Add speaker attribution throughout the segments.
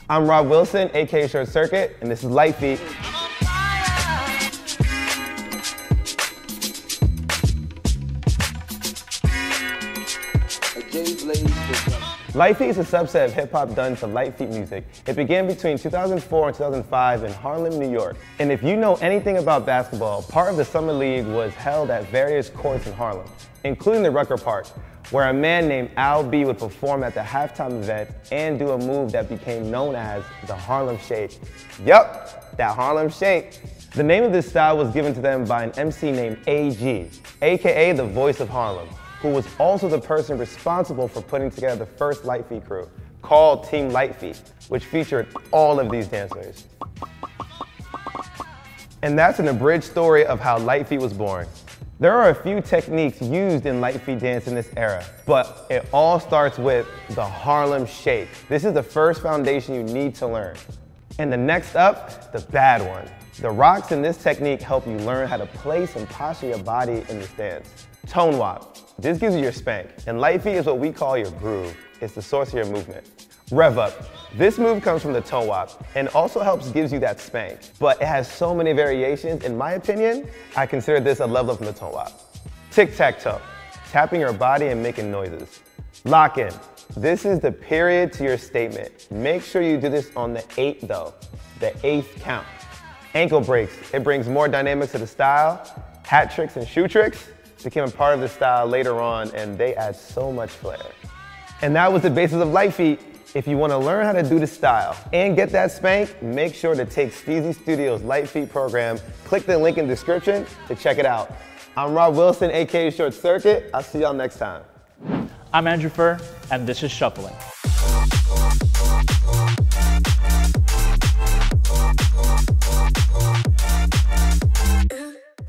Speaker 1: I'm Rob Wilson, aka Short Circuit, and this is Litefeet. Litefeet is a subset of hip-hop done to Litefeet music. It began between 2004 and 2005 in Harlem, New York. And if you know anything about basketball, part of the Summer League was held at various courts in Harlem, including the Rucker Park, where a man named Al B would perform at the halftime event and do a move that became known as the Harlem Shake. Yup, that Harlem Shake. The name of this style was given to them by an MC named AG, aka the Voice of Harlem, who was also the person responsible for putting together the first Litefeet crew, called Team Litefeet, which featured all of these dancers. And that's an abridged story of how Litefeet was born. There are a few techniques used in Litefeet dance in this era, but it all starts with the Harlem Shake. This is the first foundation you need to learn. And the next up, the bad one. The rocks in this technique help you learn how to place and posture your body in this dance. Tone wop. This gives you your spank, and Litefeet is what we call your groove. It's the source of your movement. Rev up. This move comes from the tone wop and also gives you that spank, but it has so many variations. In my opinion, I consider this a level up from the tone wop. Tic-tac-toe. Tapping your body and making noises. Lock in. This is the period to your statement. Make sure you do this on the 8th though, the 8th count. Ankle breaks. It brings more dynamics to the style. Hat tricks and shoe tricks became a part of the style later on, and they add so much flair. And that was the basis of Litefeet. If you want to learn how to do the style and get that spank, make sure to take Steezy Studios' Litefeet program. Click the link in the description to check it out. I'm Rob Wilson, aka Short Circuit. I'll see y'all next time.
Speaker 2: I'm Andrew Furr, and this is Shuffling.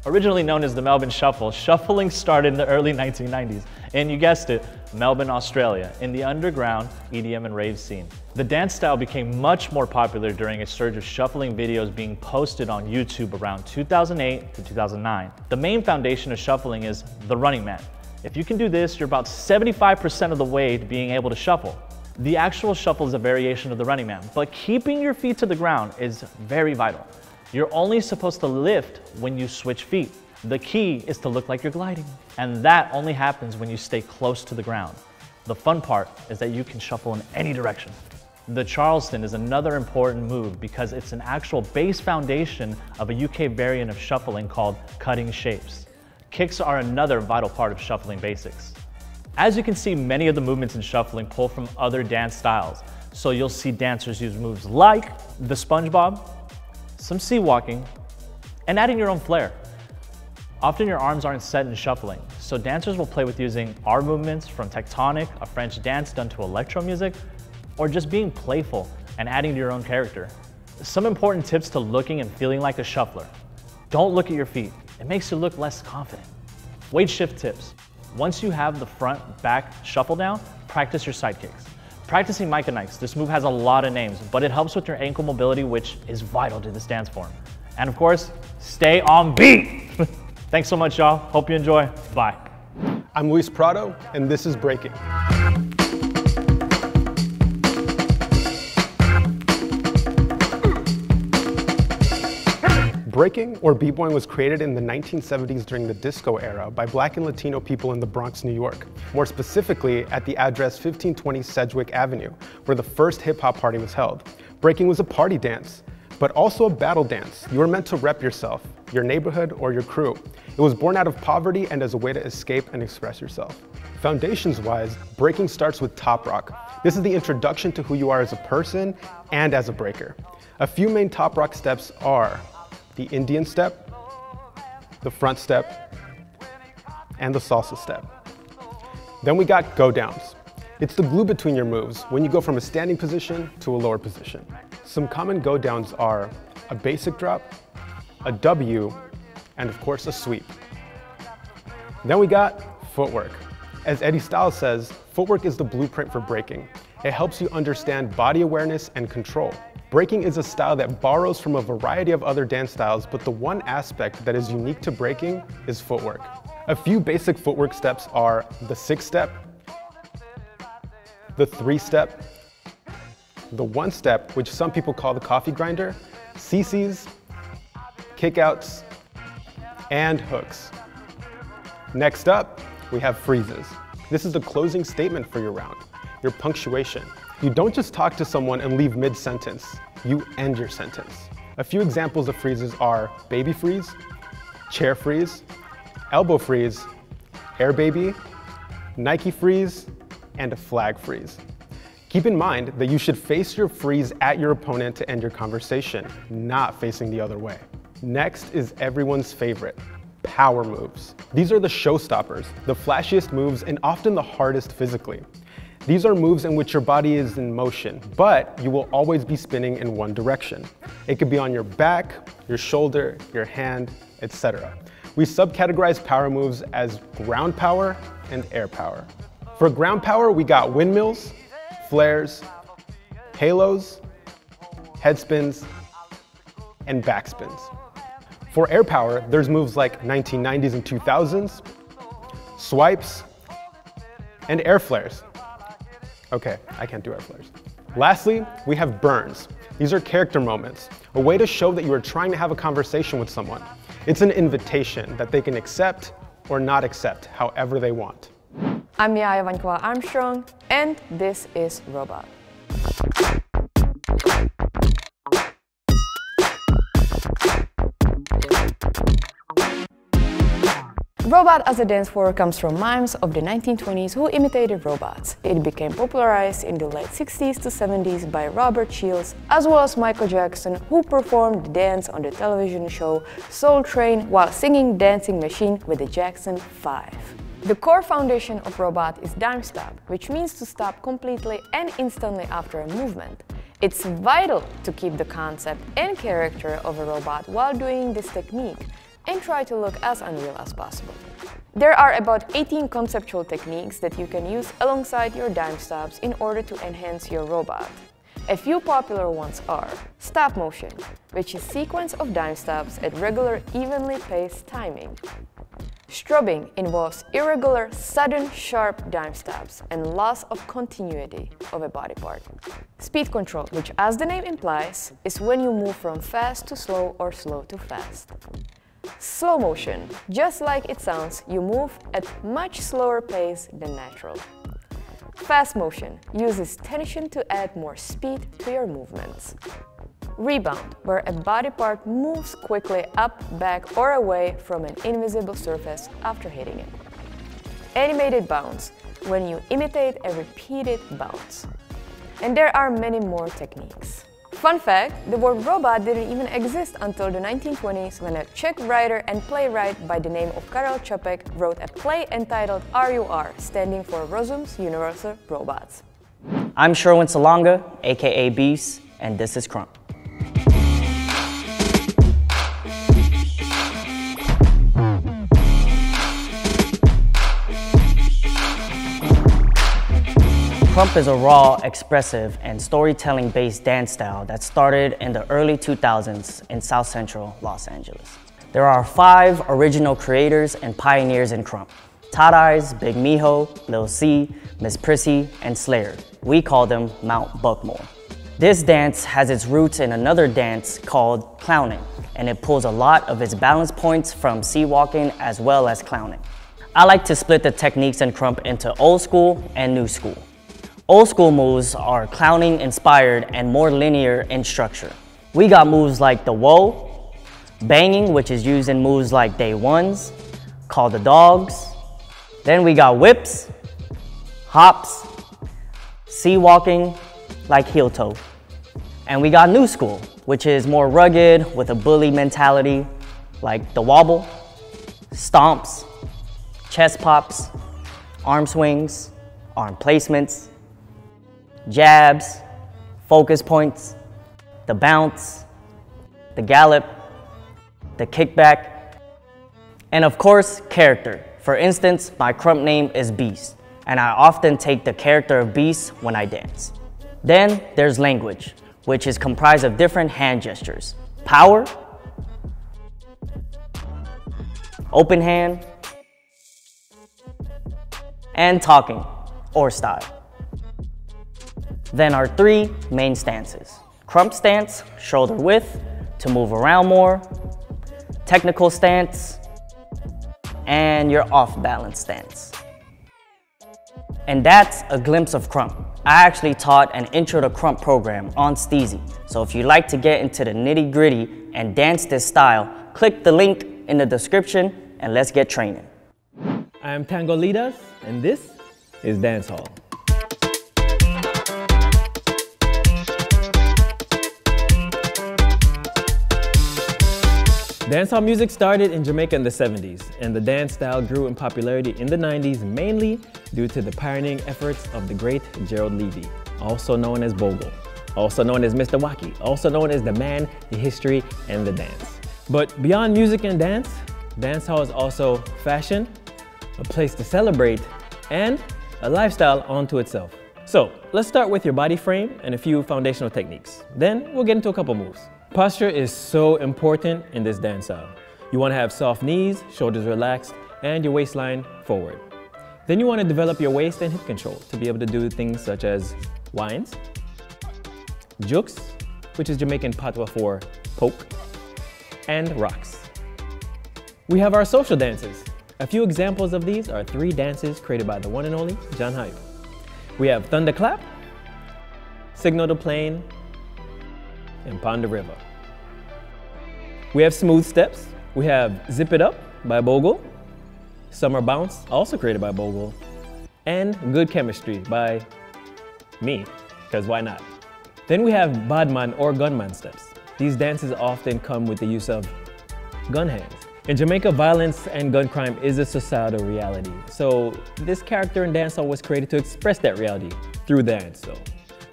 Speaker 2: Originally known as the Melbourne Shuffle, shuffling started in the early 1990s, and you guessed it, Melbourne, Australia, in the underground EDM and rave scene. The dance style became much more popular during a surge of shuffling videos being posted on YouTube around 2008 to 2009. The main foundation of shuffling is the running man. If you can do this, you're about 75% of the way to being able to shuffle. The actual shuffle is a variation of the running man, but keeping your feet to the ground is very vital. You're only supposed to lift when you switch feet. The key is to look like you're gliding. And that only happens when you stay close to the ground. The fun part is that you can shuffle in any direction. The Charleston is another important move because it's an actual base foundation of a UK variant of shuffling called cutting shapes. Kicks are another vital part of shuffling basics. As you can see, many of the movements in shuffling pull from other dance styles. So you'll see dancers use moves like the SpongeBob, some sea walking, and adding your own flair. Often your arms aren't set in shuffling, so dancers will play with using our movements from tectonic, a French dance done to electro music, or just being playful and adding to your own character. Some important tips to looking and feeling like a shuffler. Don't look at your feet. It makes you look less confident. Weight shift tips. Once you have the front, back shuffle down, practice your side kicks. Practicing Micah Nikes. This move has a lot of names, but it helps with your ankle mobility, which is vital to this dance form. And of course, stay on beat. Thanks so much, y'all. Hope you enjoy. Bye.
Speaker 3: I'm Luis Prado, and this is Breaking. Breaking, or b-boying, was created in the 1970s during the disco era by Black and Latino people in the Bronx, New York. More specifically, at the address 1520 Sedgwick Avenue, where the first hip-hop party was held. Breaking was a party dance, but also a battle dance. You were meant to rep yourself, your neighborhood, or your crew. It was born out of poverty and as a way to escape and express yourself. Foundations-wise, breaking starts with top rock. This is the introduction to who you are as a person and as a breaker. A few main top rock steps are the Indian step, the front step, and the salsa step. Then we got go downs. It's the glue between your moves when you go from a standing position to a lower position. Some common go downs are a basic drop, a W, and of course a sweep. Then we got footwork. As Eddie Styles says, footwork is the blueprint for breaking. It helps you understand body awareness and control. Breaking is a style that borrows from a variety of other dance styles, but the one aspect that is unique to breaking is footwork. A few basic footwork steps are the 6-step, the 3-step, the 1-step, which some people call the coffee grinder, CCs, kickouts, and hooks. Next up, we have freezes. This is the closing statement for your round, your punctuation. You don't just talk to someone and leave mid-sentence, you end your sentence. A few examples of freezes are baby freeze, chair freeze, elbow freeze, air baby, Nike freeze, and a flag freeze. Keep in mind that you should face your freeze at your opponent to end your conversation, not facing the other way. Next is everyone's favorite, power moves. These are the showstoppers, the flashiest moves, and often the hardest physically. These are moves in which your body is in motion, but you will always be spinning in one direction. It could be on your back, your shoulder, your hand, etc. We subcategorize power moves as ground power and air power. For ground power, we got windmills, flares, halos, head spins, and backspins. For air power, there's moves like 1990s and 2000s, swipes, and air flares. Okay, I can't do air flares. Lastly, we have burns. These are character moments, a way to show that you are trying to have a conversation with someone. It's an invitation that they can accept or not accept, however they want.
Speaker 4: I'm Jaja Vankova Armstrong, and this is Robot. Robot as a dance form comes from mimes of the 1920s who imitated robots. It became popularized in the late 60s to 70s by Robert Shields, as well as Michael Jackson, who performed the dance on the television show Soul Train while singing Dancing Machine with the Jackson 5. The core foundation of Robot is dime stop, which means to stop completely and instantly after a movement. It's vital to keep the concept and character of a robot while doing this technique, and try to look as unreal as possible. There are about 18 conceptual techniques that you can use alongside your dime stops in order to enhance your robot. A few popular ones are stop motion, which is a sequence of dime stops at regular, evenly paced timing. Strubbing involves irregular, sudden, sharp dime stops and loss of continuity of a body part. Speed control, which as the name implies, is when you move from fast to slow or slow to fast. Slow motion, just like it sounds, you move at much slower pace than natural. Fast motion uses tension to add more speed to your movements. Rebound, where a body part moves quickly up, back, or away from an invisible surface after hitting it. Animated bounce, when you imitate a repeated bounce. And there are many more techniques. Fun fact, the word robot didn't even exist until the 1920s when a Czech writer and playwright by the name of Karel Čapek wrote a play entitled RUR, standing for Rozum's Universal Robots.
Speaker 5: I'm Sherwin Salonga, aka Beast, and this is Krump. Krump is a raw, expressive, and storytelling-based dance style that started in the early 2000s in South Central Los Angeles. There are 5 original creators and pioneers in Krump: Todd Eyes, Big Mijo, Lil C, Miss Prissy, and Slayer. We call them Mount Buckmore. This dance has its roots in another dance called clowning, and it pulls a lot of its balance points from sea walking as well as clowning. I like to split the techniques in Krump into old school and new school. Old school moves are clowning inspired and more linear in structure. We got moves like the whoa, banging, which is used in moves like day ones, call the dogs. Then we got whips, hops, sea walking, like heel toe. And we got new school, which is more rugged with a bully mentality, like the wobble, stomps, chest pops, arm swings, arm placements, jabs, focus points, the bounce, the gallop, the kickback, and of course, character. For instance, my Krump name is Beast, and I often take the character of Beast when I dance. Then there's language, which is comprised of different hand gestures. Power, open hand, and talking or style. Then our three main stances. Krump stance, shoulder width, to move around more. Technical stance, and your off-balance stance. And that's a glimpse of Krump. I actually taught an Intro to Krump program on Steezy. So if you'd like to get into the nitty-gritty and dance this style, click the link in the description and let's get training.
Speaker 6: I am Tango Leadaz, and this is Dancehall. Dancehall music started in Jamaica in the 70s, and the dance style grew in popularity in the 90s mainly due to the pioneering efforts of the great Gerald Levy, also known as Vogue, also known as Mr. Waacking, also known as the man, the history, and the dance. But beyond music and dance, dancehall is also fashion, a place to celebrate, and a lifestyle unto itself. So let's start with your body frame and a few foundational techniques. Then we'll get into a couple moves. Posture is so important in this dance style. You want to have soft knees, shoulders relaxed, and your waistline forward. Then you want to develop your waist and hip control to be able to do things such as winds, jukes, which is Jamaican patois for poke, and rocks. We have our social dances. A few examples of these are 3 dances created by the one and only Jon Gifted. We have Thunderclap, Signal to Plane, and Pond the River. We have Smooth Steps. We have Zip It Up by Bogle, Summer Bounce, also created by Bogle, and Good Chemistry by me, because why not? Then we have Badman or Gunman Steps. These dances often come with the use of gun hands. In Jamaica, violence and gun crime is a societal reality. So this character in dancehall was created to express that reality through dance. So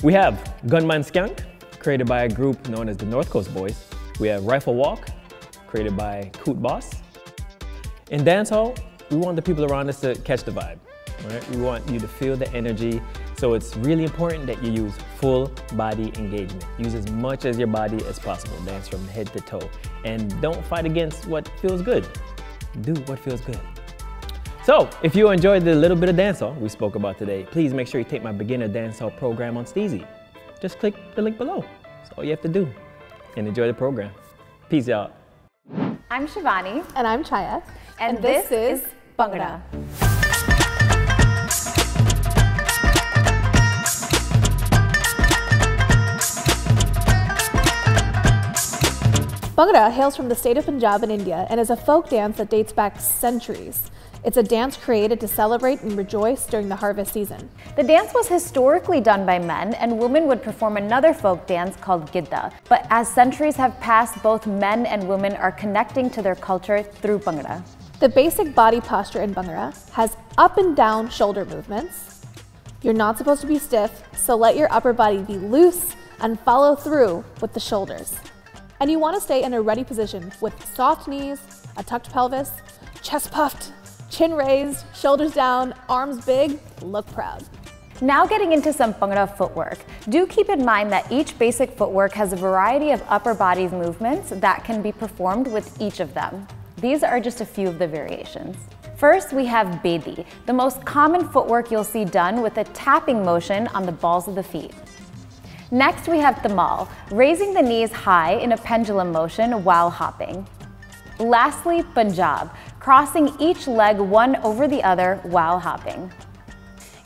Speaker 6: we have Gunman Skank, created by a group known as the North Coast Boys. We have Rifle Walk, created by Coot Boss. In dancehall, we want the people around us to catch the vibe. Right? We want you to feel the energy. So it's really important that you use full body engagement. Use as much as your body as possible. Dance from head to toe. And don't fight against what feels good. Do what feels good. So if you enjoyed the little bit of dancehall we spoke about today, please make sure you take my beginner dancehall program on Steezy. Just click the link below. That's all you have to do. And enjoy the program. Peace out.
Speaker 7: I'm Shivani.
Speaker 8: And I'm Chaya.
Speaker 7: And this is Bhangra.
Speaker 8: Bhangra hails from the state of Punjab in India and is a folk dance that dates back centuries. It's a dance created to celebrate and rejoice during the harvest season.
Speaker 7: The dance was historically done by men, and women would perform another folk dance called Gidda. But as centuries have passed, both men and women are connecting to their culture through Bhangra.
Speaker 8: The basic body posture in Bhangra has up and down shoulder movements. You're not supposed to be stiff, so let your upper body be loose and follow through with the shoulders. And you want to stay in a ready position with soft knees, a tucked pelvis, chest puffed, chin raised, shoulders down, arms big, look proud.
Speaker 7: Now getting into some Bhangra footwork. Do keep in mind that each basic footwork has a variety of upper body movements that can be performed with each of them. These are just a few of the variations. First, we have Bedi, the most common footwork you'll see done with a tapping motion on the balls of the feet. Next, we have Tamal, raising the knees high in a pendulum motion while hopping. Lastly, Punjab, crossing each leg one over the other while hopping.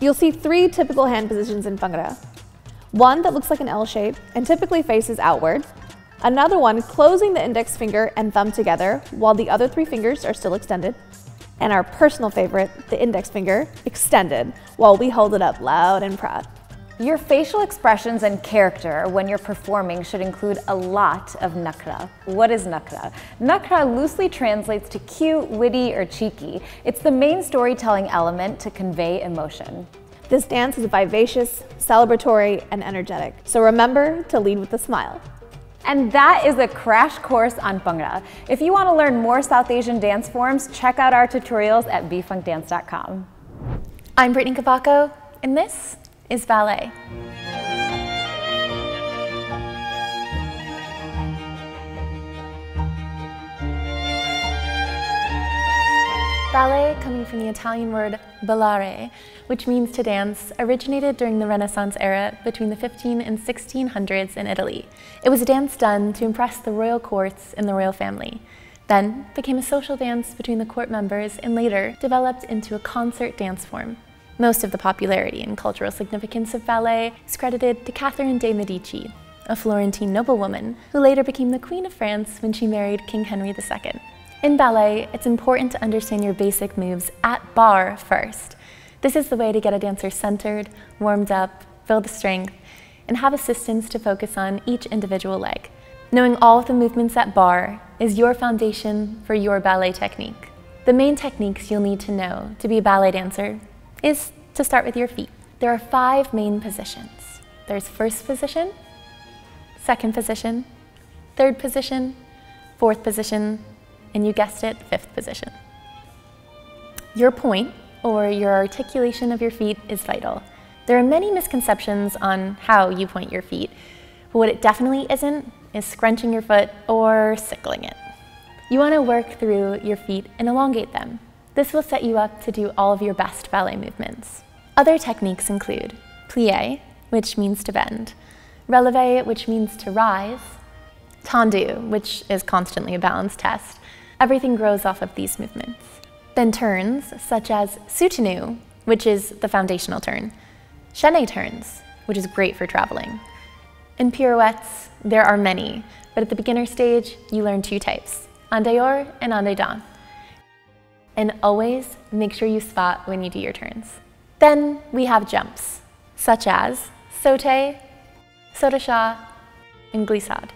Speaker 8: You'll see 3 typical hand positions in Bhangra. One that looks like an L shape and typically faces outward. Another one closing the index finger and thumb together while the other 3 fingers are still extended. And our personal favorite, the index finger, extended while we hold it up loud and proud.
Speaker 7: Your facial expressions and character when you're performing should include a lot of nakra. What is nakra? Nakra loosely translates to cute, witty, or cheeky. It's the main storytelling element to convey emotion.
Speaker 8: This dance is vivacious, celebratory, and energetic, so remember to lead with a smile.
Speaker 7: And that is a crash course on Bhangra. If you want to learn more South Asian dance forms, check out our tutorials at bfunkdance.com.
Speaker 9: I'm Brittany Cavaco, and this is Ballet. Ballet, coming from the Italian word ballare, which means to dance, originated during the Renaissance era between the 1500s and 1600s in Italy. It was a dance done to impress the royal courts and the royal family, then became a social dance between the court members and later developed into a concert dance form. Most of the popularity and cultural significance of ballet is credited to Catherine de' Medici, a Florentine noblewoman who later became the Queen of France when she married King Henry II. In ballet, it's important to understand your basic moves at bar first. This is the way to get a dancer centered, warmed up, build the strength, and have assistance to focus on each individual leg. Knowing all of the movements at bar is your foundation for your ballet technique. The main techniques you'll need to know to be a ballet dancer is to start with your feet. There are 5 main positions. There's first position, second position, third position, fourth position, and you guessed it, 5th position. Your point, or your articulation of your feet, is vital. There are many misconceptions on how you point your feet, but what it definitely isn't is scrunching your foot or sickling it. You want to work through your feet and elongate them. This will set you up to do all of your best ballet movements. Other techniques include plie, which means to bend, releve, which means to rise, tendu, which is constantly a balance test. Everything grows off of these movements. Then turns, such as soutenu, which is the foundational turn, chaîné turns, which is great for traveling. In pirouettes, there are many, but at the beginner stage, you learn 2 types, en dehors and en dedans. And always make sure you spot when you do your turns. Then we have jumps, such as sauté, saut de chat, and glissade.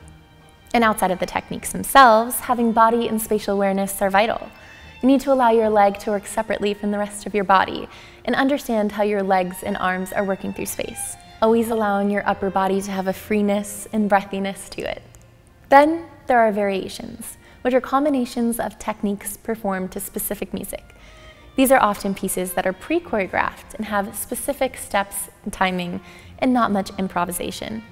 Speaker 9: And outside of the techniques themselves, having body and spatial awareness are vital. You need to allow your leg to work separately from the rest of your body and understand how your legs and arms are working through space, always allowing your upper body to have a freeness and breathiness to it. Then there are variations, which are combinations of techniques performed to specific music. These are often pieces that are pre-choreographed and have specific steps and timing and not much improvisation.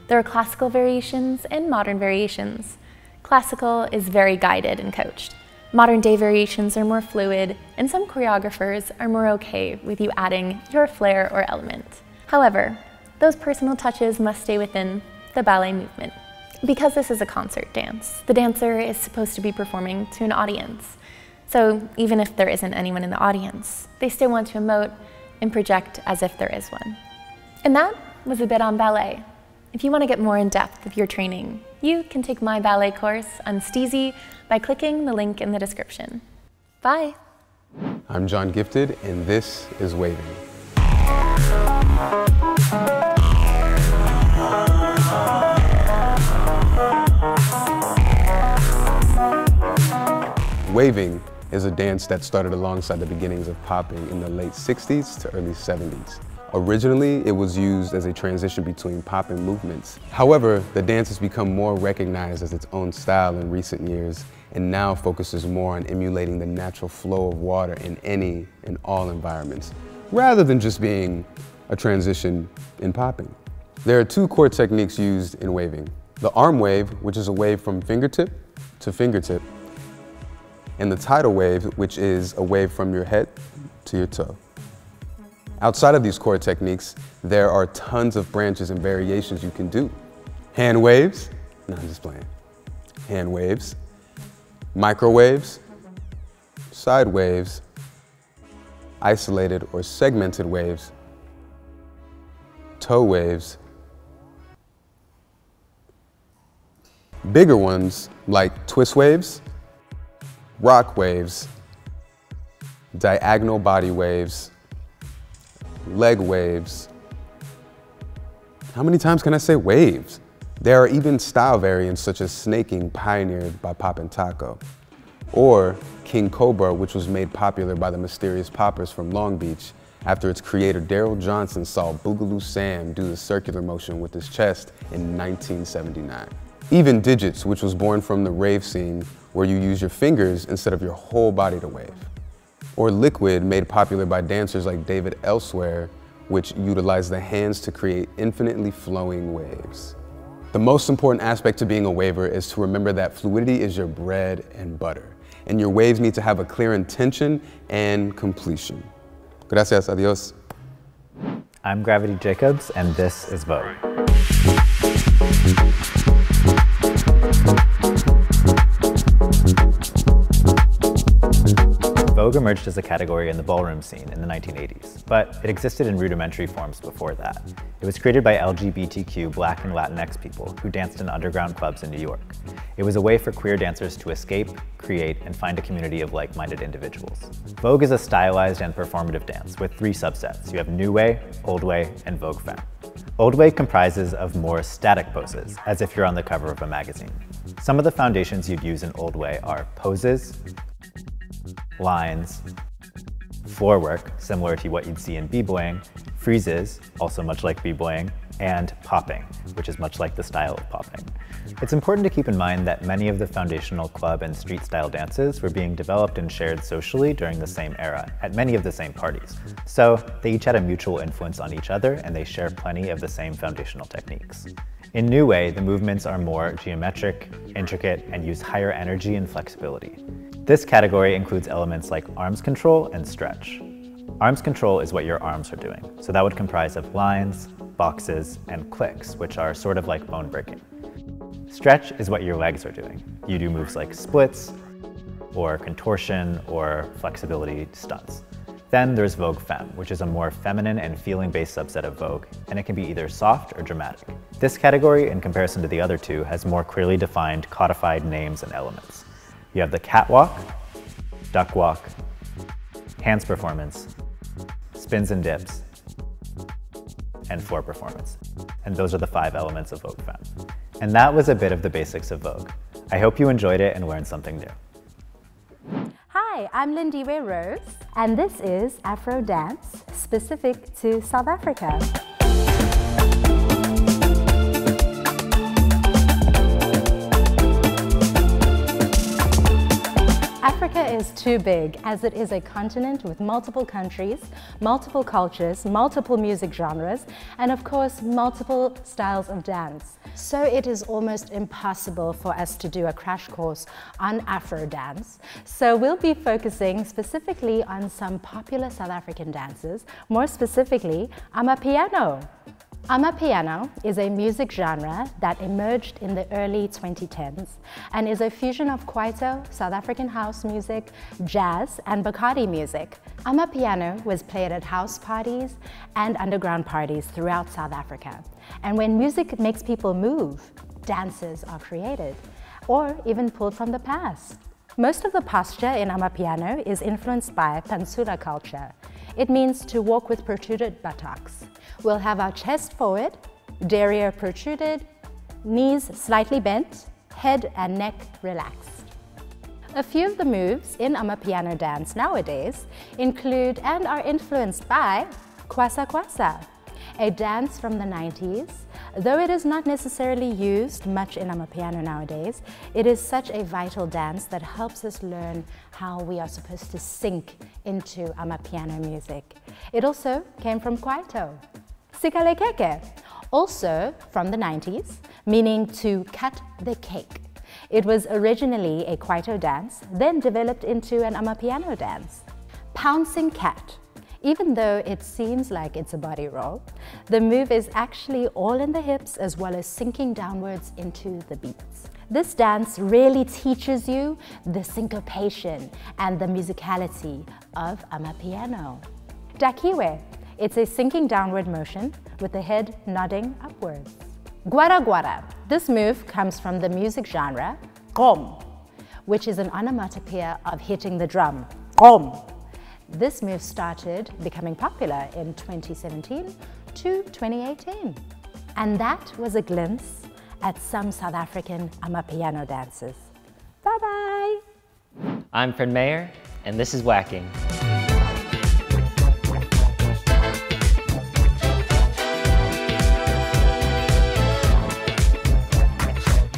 Speaker 9: There are classical variations and modern variations. Classical is very guided and coached. Modern day variations are more fluid, and some choreographers are more okay with you adding your flair or element. However, those personal touches must stay within the ballet movement. Because this is a concert dance, the dancer is supposed to be performing to an audience. So even if there isn't anyone in the audience, they still want to emote and project as if there is one. And that was a bit on ballet. If you want to get more in depth with your training, you can take my ballet course on Steezy by clicking the link in the description. Bye.
Speaker 1: I'm Jon Gifted, and this is Waving. Waving is a dance that started alongside the beginnings of popping in the late 60s to early 70s. Originally, it was used as a transition between popping movements. However, the dance has become more recognized as its own style in recent years and now focuses more on emulating the natural flow of water in any and all environments, rather than just being a transition in popping. There are 2 core techniques used in waving. The arm wave, which is a wave from fingertip to fingertip, and the tidal wave, which is a wave from your head to your toe. Outside of these core techniques, there are tons of branches and variations you can do. Hand waves, no, I'm just playing. Hand waves, microwaves, side waves, isolated or segmented waves, toe waves, bigger ones like twist waves, rock waves, diagonal body waves, leg waves. How many times can I say waves? There are even style variants such as snaking, pioneered by Pop and Taco, or King Cobra, which was made popular by the Mysterious Poppers from Long Beach after its creator Daryl Johnson saw Boogaloo Sam do the circular motion with his chest in 1979. Even Digits, which was born from the rave scene where you use your fingers instead of your whole body to wave. Or Liquid, made popular by dancers like David Elsewhere, which utilize the hands to create infinitely flowing waves. The most important aspect to being a waver is to remember that fluidity is your bread and butter.
Speaker 10: and your waves need to have a clear intention and completion. Gracias, adios.
Speaker 11: I'm Gravity Jacobs, and this is Vogue. Vogue emerged as a category in the ballroom scene in the 1980s, but it existed in rudimentary forms before that. It was created by LGBTQ Black and Latinx people who danced in underground clubs in New York. It was a way for queer dancers to escape, create, and find a community of like-minded individuals. Vogue is a stylized and performative dance with 3 subsets. You have New Way, Old Way, and Vogue Femme. Old Way comprises of more static poses, as if you're on the cover of a magazine. Some of the foundations you'd use in Old Way are poses, lines, floor work, similar to what you'd see in b-boying, freezes, also much like b-boying, and popping, which is much like the style of popping. It's important to keep in mind that many of the foundational club and street-style dances were being developed and shared socially during the same era, at many of the same parties. So they each had a mutual influence on each other, and they share plenty of the same foundational techniques. In New Way, the movements are more geometric, intricate, and use higher energy and flexibility. This category includes elements like arms control and stretch. Arms control is what your arms are doing, so that would comprise of lines, boxes, and clicks, which are sort of like bone breaking. Stretch is what your legs are doing. You do moves like splits, or contortion, or flexibility stunts. Then there's Vogue Femme, which is a more feminine and feeling-based subset of Vogue, and it can be either soft or dramatic. This category, in comparison to the other two, has more clearly defined, codified names and elements. You have the catwalk, duck walk, hands performance, spins and dips, and floor performance. And those are the 5 elements of Vogue Femme. And that was a bit of the basics of Vogue. I hope you enjoyed it and learned something new.
Speaker 12: Hi, I'm Lindiwe Rose, and this is Afro dance specific to South Africa. Africa is too big, as it is a continent with multiple countries, multiple cultures, multiple music genres, and of course, multiple styles of dance. So it is almost impossible for us to do a crash course on Afro dance. So we'll be focusing specifically on some popular South African dances, more specifically, Amapiano. Amapiano is a music genre that emerged in the early 2010s and is a fusion of Kwaito, South African house music, jazz, and Bacardi music. Amapiano was played at house parties and underground parties throughout South Africa. And when music makes people move, dances are created, or even pulled from the past. Most of the posture in Amapiano is influenced by Pansula culture. It means to walk with protruded buttocks. We'll have our chest forward, derriere protruded, knees slightly bent, head and neck relaxed. A few of the moves in Amapiano dance nowadays include and are influenced by Kwasa Kwasa, a dance from the 90s. Though it is not necessarily used much in Amapiano nowadays, it is such a vital dance that helps us learn how we are supposed to sink into Amapiano music. It also came from Kwaito. Sikalekeke, also from the 90s, meaning to cut the cake. It was originally a Kwaito dance, then developed into an Amapiano dance. Pouncing cat. Even though it seems like it's a body roll, the move is actually all in the hips as well as sinking downwards into the beats. This dance really teaches you the syncopation and the musicality of Amapiano. Dakiwe. It's a sinking downward motion with the head nodding upwards. Gwara Gwara. This move comes from the music genre Kom, which is an onomatopoeia of hitting the drum. Kom. This move started becoming popular in 2017 to 2018. And that was a glimpse at some South African Amapiano dances. Bye-bye.
Speaker 13: I'm Fred Mayer, and this is Waacking.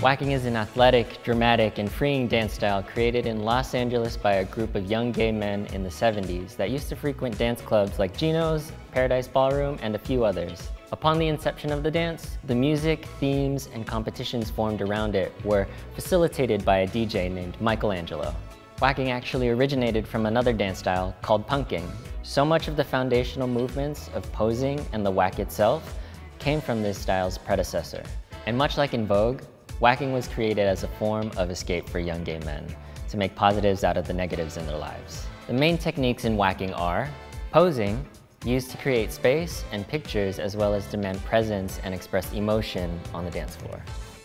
Speaker 13: Waacking is an athletic, dramatic, and freeing dance style created in Los Angeles by a group of young gay men in the 70s that used to frequent dance clubs like Gino's, Paradise Ballroom, and a few others. Upon the inception of the dance, the music, themes, and competitions formed around it were facilitated by a DJ named Michelangelo. Waacking actually originated from another dance style called punking. So much of the foundational movements of posing and the wack itself came from this style's predecessor. And much like in Vogue, waacking was created as a form of escape for young gay men to make positives out of the negatives in their lives. The main techniques in waacking are posing, used to create space and pictures as well as demand presence and express emotion on the dance floor.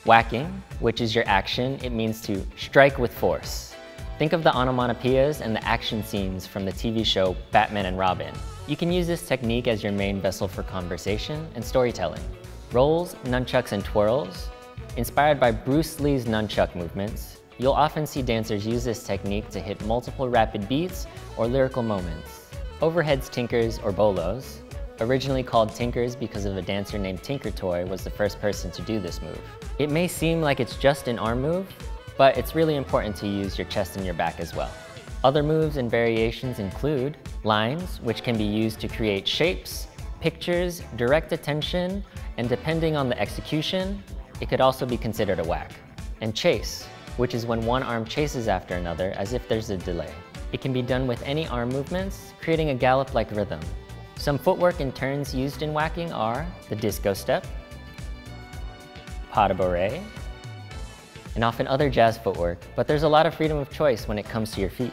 Speaker 13: Waacking, which is your action, it means to strike with force. Think of the onomatopoeias and the action scenes from the TV show Batman and Robin. You can use this technique as your main vessel for conversation and storytelling. Rolls, nunchucks, and twirls. Inspired by Bruce Lee's nunchuck movements, you'll often see dancers use this technique to hit multiple rapid beats or lyrical moments. Overheads tinkers or bolos, originally called tinkers because of a dancer named Tinker Toy was the first person to do this move. It may seem like it's just an arm move, but it's really important to use your chest and your back as well. Other moves and variations include lines, which can be used to create shapes, pictures, direct attention, and depending on the execution, it could also be considered a whack. And chase, which is when one arm chases after another as if there's a delay. It can be done with any arm movements, creating a gallop-like rhythm. Some footwork and turns used in waacking are the disco step, pas de bourrée, and often other jazz footwork, but there's a lot of freedom of choice when it comes to your feet.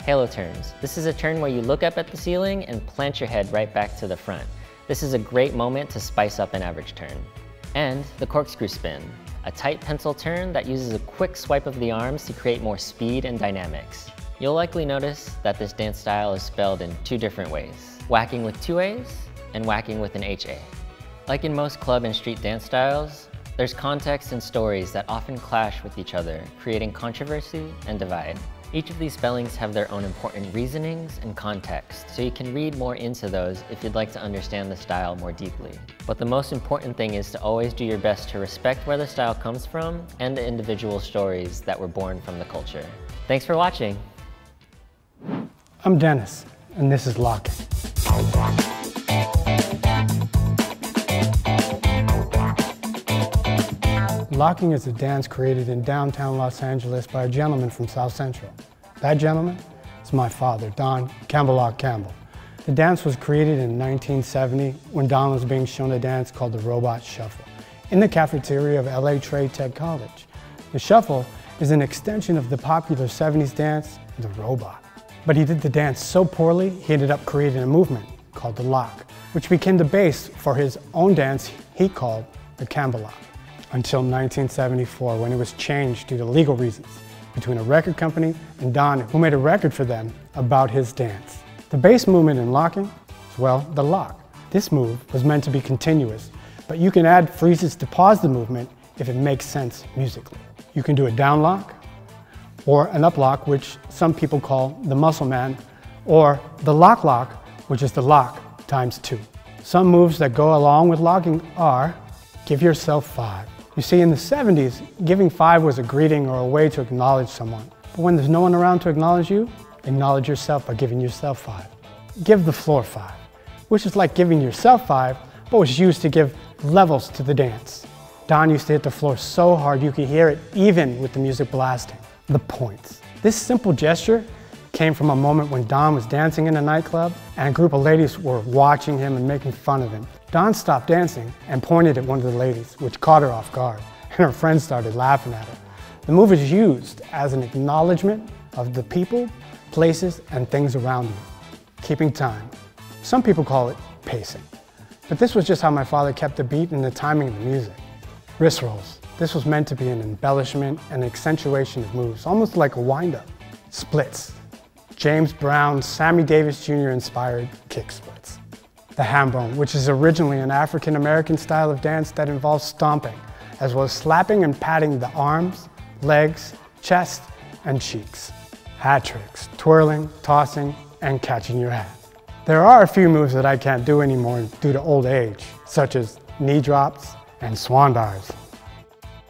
Speaker 13: Halo turns. This is a turn where you look up at the ceiling and plant your head right back to the front. This is a great moment to spice up an average turn. And the corkscrew spin, a tight pencil turn that uses a quick swipe of the arms to create more speed and dynamics. You'll likely notice that this dance style is spelled in two different ways, waacking with two A's and waacking with an HA. Like in most club and street dance styles, there's context and stories that often clash with each other, creating controversy and divide. Each of these spellings have their own important reasonings and context, so you can read more into those if you'd like to understand the style more deeply. But the most important thing is to always do your best to respect where the style comes from and the individual stories that were born from the culture. Thanks for watching.
Speaker 14: I'm Dennis, and this is Locking. Locking is a dance created in downtown Los Angeles by a gentleman from South Central. That gentleman is my father, Don Campbell Campbell. The dance was created in 1970 when Don was being shown a dance called the Robot Shuffle in the cafeteria of LA Trade Tech College. The shuffle is an extension of the popular 70s dance, the robot. But he did the dance so poorly, he ended up creating a movement called the lock, which became the base for his own dance he called the Campbell lock. Until 1974, when it was changed due to legal reasons between a record company and Don, who made a record for them about his dance. The base movement in locking is, well, the lock. This move was meant to be continuous, but you can add freezes to pause the movement if it makes sense musically. You can do a down lock, or an up lock, which some people call the muscle man, or the lock lock, which is the lock times 2. Some moves that go along with locking are give yourself 5. You see, in the 70s, giving 5 was a greeting or a way to acknowledge someone. But when there's no one around to acknowledge you, acknowledge yourself by giving yourself 5. Give the floor 5, which is like giving yourself 5, but was used to give levels to the dance. Don used to hit the floor so hard you could hear it even with the music blasting. The points. This simple gesture came from a moment when Don was dancing in a nightclub and a group of ladies were watching him and making fun of him. Don stopped dancing and pointed at one of the ladies, which caught her off guard, and her friends started laughing at her. The move is used as an acknowledgement of the people, places, and things around you. Keeping time. Some people call it pacing. But this was just how my father kept the beat and the timing of the music. Wrist rolls. This was meant to be an embellishment and accentuation of moves, almost like a wind-up. Splits. James Brown, Sammy Davis Jr. inspired kick splits. The ham bone, which is originally an African-American style of dance that involves stomping, as well as slapping and patting the arms, legs, chest, and cheeks. Hat tricks, twirling, tossing, and catching your hat. There are a few moves that I can't do anymore due to old age, such as knee drops and swan dives.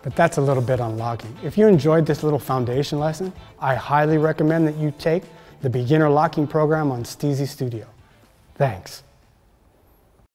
Speaker 14: But that's a little bit on locking. If you enjoyed this little foundation lesson, I highly recommend that you take the beginner locking program on Steezy Studio. Thanks.